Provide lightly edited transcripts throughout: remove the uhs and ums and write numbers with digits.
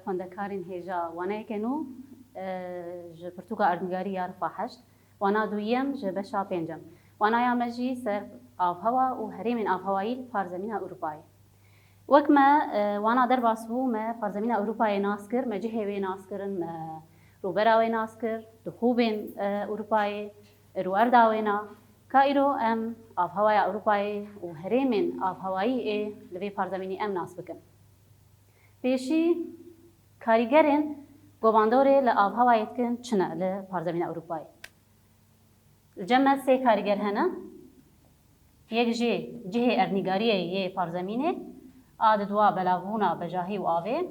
خوندکارین هێژا وانەیەکەن و ji pirtûka erdnîgarî ya rifa heşt, wana duyem ji beşa pêncem. Wanaya me jî ser avhewa û herêmên avhewayî Parzemîna Ewropayê. Wek me wana derbas bû me Parzemîna Ewropayê nas kir, me cihê wê nas kirin, me rûbera wê nas kir, di xûbên Ewropayê, rû erda wê na. Ka îro em avhewaya Ewropayê û herêmên avhewayî ê li vê Parzemînê em nas bikin. Pêşî karîgerên govandorê li avhewayê dikin çi ne li Parzemîna Ewropayê? Li cem me sê karîger hene. Yek jê cihê erdnîgariyê yê Parzemînê, a di dua belavbûna bejahî û avê.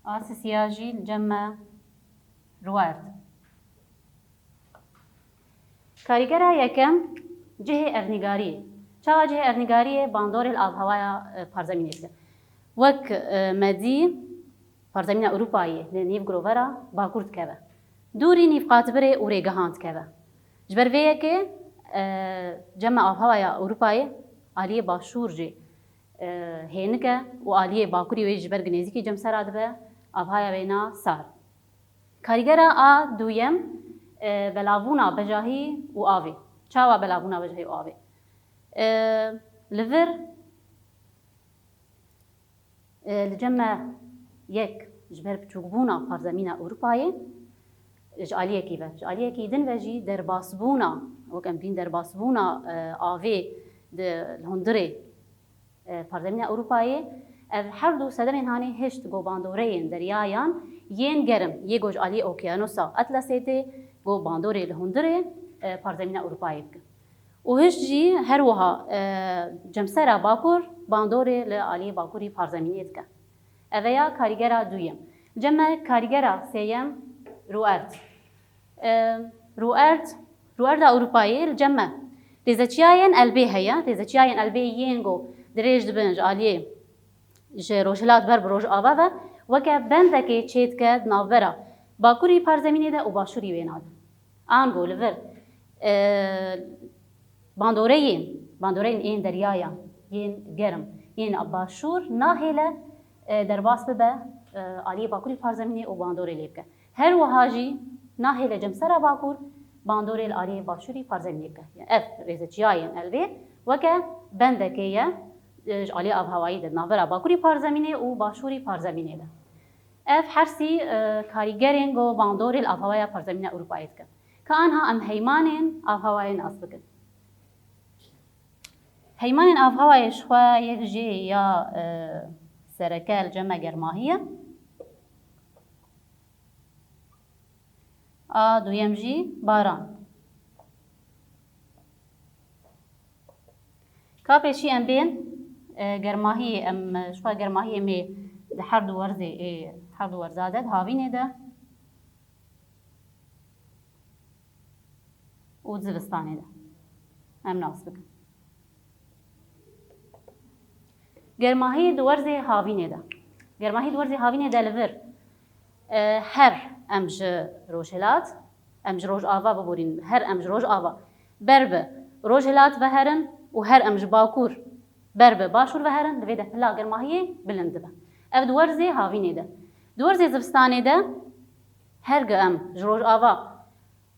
A sisiya jî li cem me rûerd. Karîgera yekem cihê erdnîgariyê. Çawa cihê erdnîgariyê bandorê li avhewaya Parzemînê dike. Wek me dî Parzemîna Ewropayê li nîv girovera Bakur dikeve. Dûrî nîvqatibirê û rêgehan dikeve. Ji ber vê yekê cema avhewaya Ewropayê aliyê başûr jî hênik e û aliyê Bakurî wê ji ber ginêzîkî cemsera dibe, avhaya wê na sar. Karîgera a duyem belavbûna bejahî û avê. Çawa belavbûna bejahî û avê? Li vir li cem me yek ji ber biçûkbûna Parzemîna Ewropayê ji aliyekî ve. Ji aliyekî din ve jî derbasbûna, wek em bîn derbasbûna avê di hundirê Parzemîna Ewropayê, ev her du sedemên hanê hişt govandoreyên deryayan yên gerim yê goj aliyê Okyanusa Atlasê tê govandorê li hundirê Parzemîna Ewropayê dikin. û hişt jî her wiha cemsera Bakur bandorê li aliyê Bakurî Parzemînê dike. Ev ya karîgera duyem. Cem me karîgera sêyem rûerd. Rûerda Ewropayê li cem me rêzeçiyayên elbê heye. Rêzeçiyayên elbê yên got dirêj dibin ji aliyê ji rojhilat ber bi rojava ve weke bendekê çê dike di navbera Bakurî Parzemînê de û başûrî wê nade. An got li vir bandoreyên ên deryayan yên gerim yên başûr nahêle derbas bibe aliyê Bakurî Parzemînê û bandorê lê bike. Her wiha jî nahêle cemsera Bakur bandorê li aliyê başûrî Parzemînê bike. Ev rêzeçiyayên elbê weke bendekê ye ji aliyê avhewayî de navbera Bakurî Parzemînê û başûrî Parzemînê de. Ev hersî karîgerên got bandorê li avhewaya Parzemîna Ewropayê dikin. Ka anha em heymanên avhewayê nas bikin. Heymanên avhewayê ji xwe yek jê ya sereke li cem me germahî ye. A duyem jî baran. Ka pêşî em bên germahiyê em ji xwe germahiyê mê di her du werzê her du werza de havînê de û zivistanê de em nas bikin. Germahî di werzê havînê de. Germahî di werzê havînê de li vir her em ji rojhilat, em ji rojava biborîn, her em ji rojava ber bi rojhilat veherin û her em ji Bakur ber bi başûr veherin, divê de pila germahiyê bilind dibe. Ev di werzê havînê de. Di werzê zivistanê de her gi em ji rojava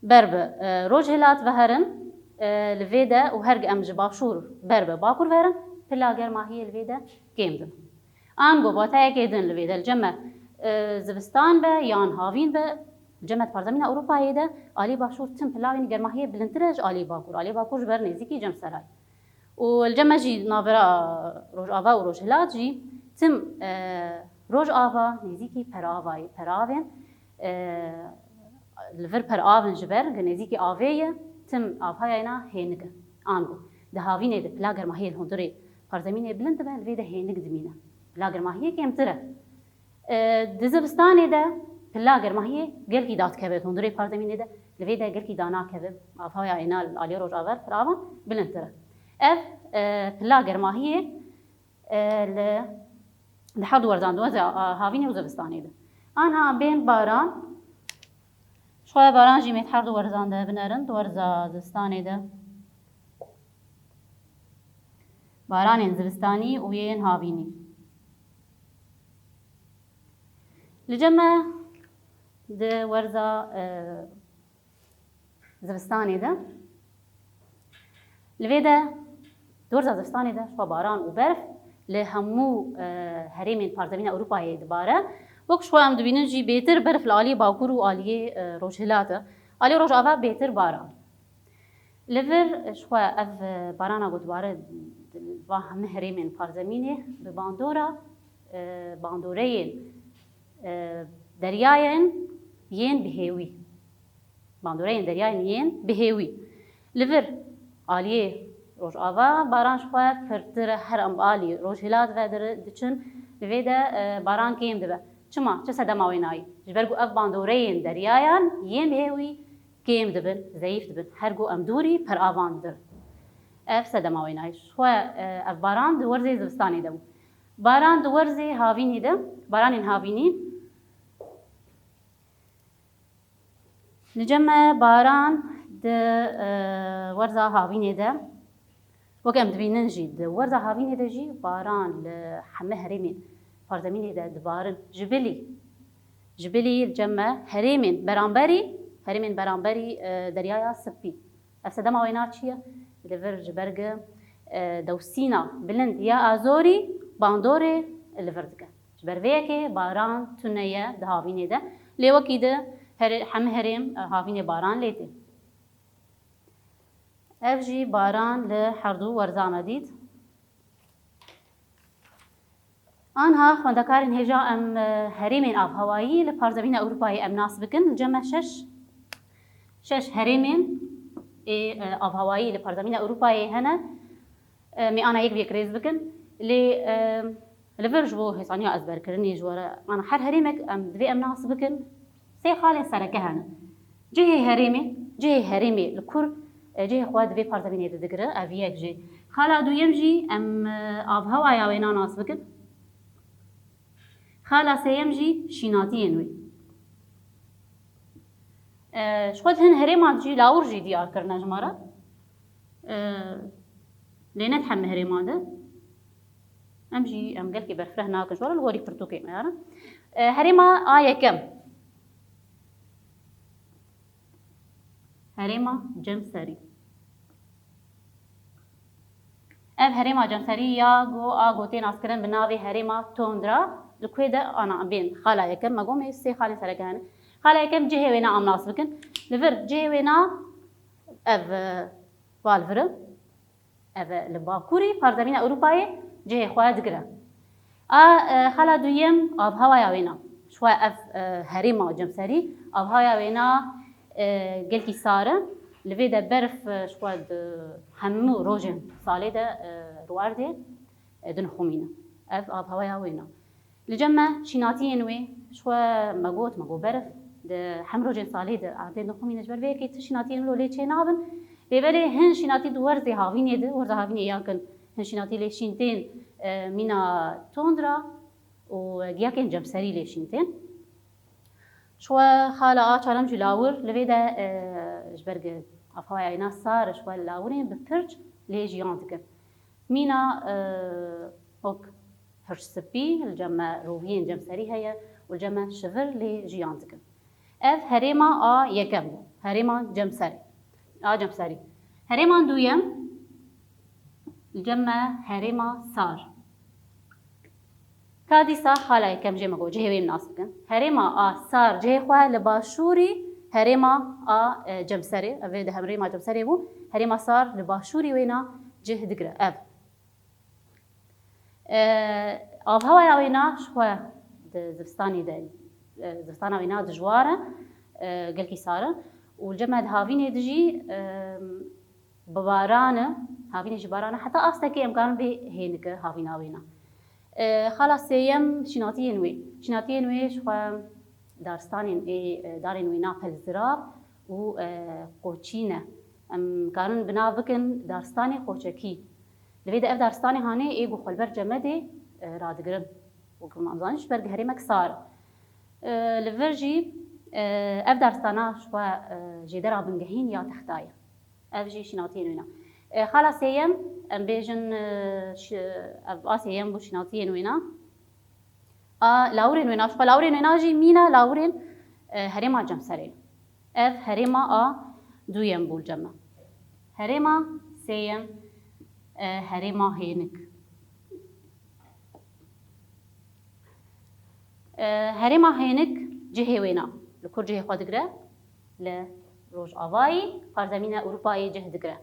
ber bi rojhilat veherin li vê de û her gi em ji başûr ber bi Bakur veherin, pila germahiyê li vê de kêm dibin. An got batayekê din li vê de li cem me zivistan be yan havîn be cem me Parzemîna Ewropayê de aliyê başûr tim pilavên germahiyê bilindtir e ji aliyê Bakur. Aliyê Bakur ji ber nêzîkî cemseray. û li cem me jî navbera rojava û rojhilat jî tim rojava nêzîkî peravên li vir peravin ji ber nêzîkî avê ye tim avhayayê na hênik e. An got di havînê de pila germahiyê li hundirê Parzemînê bilind dibe li vê de hênik dimîne. Pila germahiyê kêmtir e. Di zivistanê de pila germahiyê gelkî da dikeve hundirê Parzemînê de li vê de gelkî da nakeve avhayayê na li aliyê rojava peravan bilindtir e. Ev pila germahiyê li her du werzan di werzê havînê û zivistanê de. Anha bên baran şoya baran jî mêt her du werzan de binerin di werza zivistanê de باران زبستاني وين هافيني لجمع ده ورزة زبستاني ده لفيدا دورزة زبستاني ده شو باران وبرف لهمو هريمين بارزمين أوروبا دبارة وقت شو عم دبينن جي بيتر برف العالي باكور وعالي روجهلاته عالي روج أبا بيتر باران لفر شو أف بارانا قد بارة وهم هريمين بارزمينه بباندورا باندورين دریاین ین بهوی باندورین دریاین ین بهوی لور عالیه روز آوا باران شخواه پرتر هر ام عالی روز هلات و در دچن لویده باران کیم دبه چما چه صدام آوینایی جبرگو اف باندورین دریاین ین بهوی کیم دبن ضعیف دبن هر گو ام دوری پر آوان در اف صدام آوینایی شخواه اف باران دورزی زبستانی دم باران دورزی هاوینی دم باران این هاوینی نجمع باران د ورزة هاوینه ده وكم دبينن جي د ورزة هاوینه ده جي باران لحمه هريمين فرزمينه ده دبارن جبلي الجمع هريمين برانبري دريايا سبي أفسدام وينات شيء لفر جبرجة دوسينا بلند يا أزوري باندوري لفردك جبرفيكي باران تنيا ده هاوینه ده ليوكي ده هم هرم هاوین باران لیته. افجی باران لحردو ورزانه دید. آنها خواندکارن هجا ام هرمین آب هوایی لپارزمین اروپایی ام ناس بکن جمع شش هرمین آب هوایی لپارزمین اروپایی هنه می آنا یک بیکریز بکن لفرج بو حسانیا ازبر کرنی جواره آنا هر هرمک ام دوی ام ناس بکن سه خاله سرکهانه جه هرمی لکور جه خواد وی پارزمینه دگره اویک جه خاله دویم جی ام آب هوایی وینا ناس بکن خاله سیم جی شیناتی نوی شخود هن هرمات جی لاور جی دیار کرنا جماره لینت هم هرماده ام جی ام قلقي برفره ناكن شوال الغوري برتوكي ميارا هرما آية كم هرما جمسري اف هرما جمسري يا جو آغوتين اسكرن بناوي هرما توندرا لكويدا انا بين خالا يكم مقوم يسي خالي سرقان خالا يكم جهي وينا ام ناس بكن لفر جهي وينا اف والفر اف لباكوري بارزمين اوروباي جهي خواه دقره خالا دويم آب هوايا وينا شوى اف هرما جمسري آب هوايا وينا قلتي سارة لفيدا برف شوى همو روجن صالي دا رواردي دن خومينا اف آب هوايا وينا لجمع شيناتين وي شوى مقو برف دا هم روجن صالي دا عدين دن خومينا جبر بيكي تشيناتين لو ليتشي نابن بيبالي هن شيناتي دو ورزي هاويني دا ورزي هاويني ياكن هن شيناتي ليشينتين مينا توندرا وجياكن جمسري ليشينتين شوى خالا آچالم جلاور لفيدا جبرج أفوايا عينا صار شوى لاورين ببرج ليجيان تكن مينا هوك هرش سبي الجمع روبين جمسري هيا والجمع شفر ليجيان تكن اف هريما يكم هريما جمسري جمسري هريما دويم الجمع هريما صار كاديسا خالا كم جي مگو جهوي مناسبكن هريما صار جه خوا لباشوري هريما جمسري افيد هريما جمسري بو هريما صار لباشوري وينا جه دقره اب هوا وينا شوا زفستاني ده زفستانا وينا دجواره قلكي ساره والجمع هافيني دجي ببارانه هافيني جبارانه حتى استكي امكان به هينك هافينا وينا خلاص سيم شناتين وي شو دارستانين دارين وينا فلزراب و قوچينه كانن بنافكن دارستاني قوچكي لبيدا اف دارستاني هاني ايغو خلبر جمدي رادگرن وكم امزانش برگ هريمك صار لفرجي اف دارستانا شو جدرا بنجهين يا تختايا اف جي شناتين وينا خلاص سيم ام بیژن آسیه ام بوشناتی نوینا لاورین وینا شو لاورین وینا جی مینا لاورین هرما جم سری اف هرما دویم بول جمع هرما سیم هرما هینک هرما هینک جهه وینا لکور جهه خود گره ل روج آوایی پارزمین اروپایی جهه دگره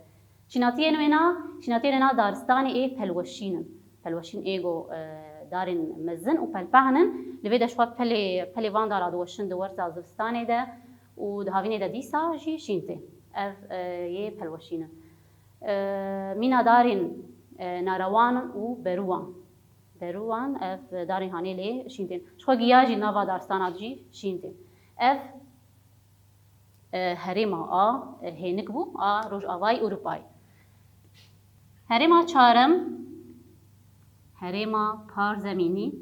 شناتیه نوینا دارستانی ای پلوشین ایگو دارین مزن و پلپهنن لوی دشوا پلی وان دارد وشن دور زاستانی ده و دهاوینه ده دیسا جی شینته اف یه پلوشینه مینا دارین ناروان و بروان اف دارین هانی لی شینتین شو گیاجی نوا دارستانات جی شینتین اف هرما هینک بو روج آوای اروپای هرما چارم هرما پارزمینی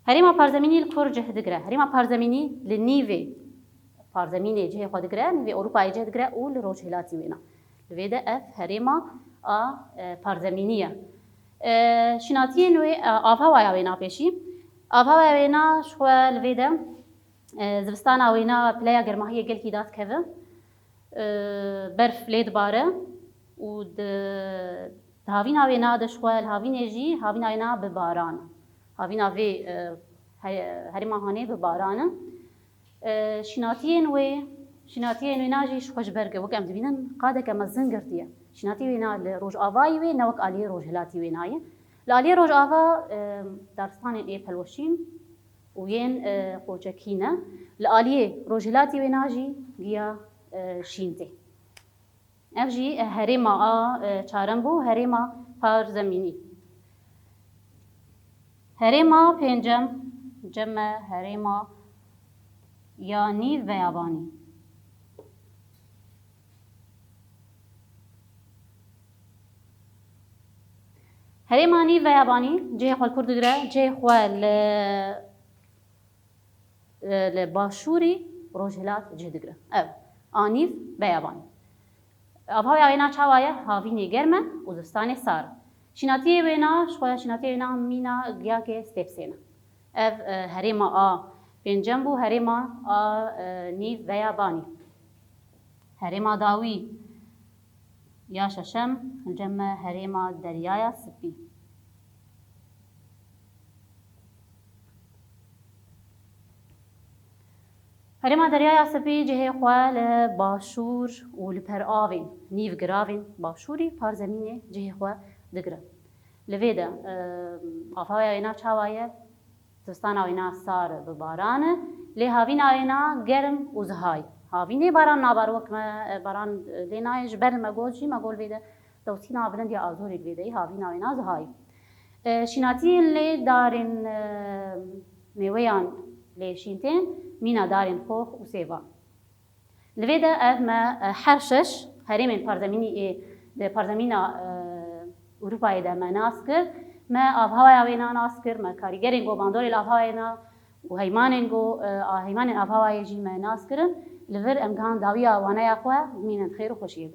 هرما پارزمینی لکور جه دگره هرما پارزمینی لنیوی پارزمینی جه خود دگره نیوی اروپای جه دگره او لروج هلاتی وینا لویده اف هرما پارزمینیه شناتی نوی آفهاویا وینا پیشی آفهاویا وینا شو لویده زبستانا وینا پلیا گرماهی گل کی داد کهوه برف لید باره و هاوینا وینا دشوال هاوینا وینا بباران هاوینا وی هرما هانه ببارانه شناتین وی ناجی شوش برگه وکم دبینن قاده که مزن گرتیه شناتی وی نا روج آوایی وی نوک آلی روج هلاتی وی نایه لالی روج آوا دارستان ای پلوشین وین قوچکینه لالی روج هلاتی وی ناجی گیا شینته افجی هرما چارم بو هرما پارزمینی هرما پنجم جمع هرما یانی و یابانی هرمانی و یابانی جه خوال کرد گره جه خوال لباشوری روجهلات جه دگره آنیف و یابانی آبهای آینا چاوایه هاوینی گرمه و زستانی سار شناتی وینا شوال شناتی وینا مینا گیا که ستپسینه هرما پنجم بو هرما نیو و یابانی هرما داوی یا ششم جمع هرما دریای سپی هرما دریای سپی جه خواه باشور و لپر آوین نیو گراوین باشوری پارزمینه جه خواه دگره لویده آفای اینا چاوایه زستان آینا سار ببارانه لی هاوین آینا گرم و زهای هاوینه باران نابار وقت باران لینایش بر مگول ویده دوستین آبلند یا آزوری ویده هاوین آینا زهای شناتی لی دارین میویان لی شینتین مینا دارین خوخ و سیوان لویده اف ما حرشش هرمین پارزمینی پارزمینا اروپایی ده ما ناس کرد ما آبهای آوینا ناس کرد ما کاریگرین گو باندوری آبهاینا و هیمانین آبهای جی ما ناس کرد لور امکان داوی آوانه اخوه مینن خیر و خوشیه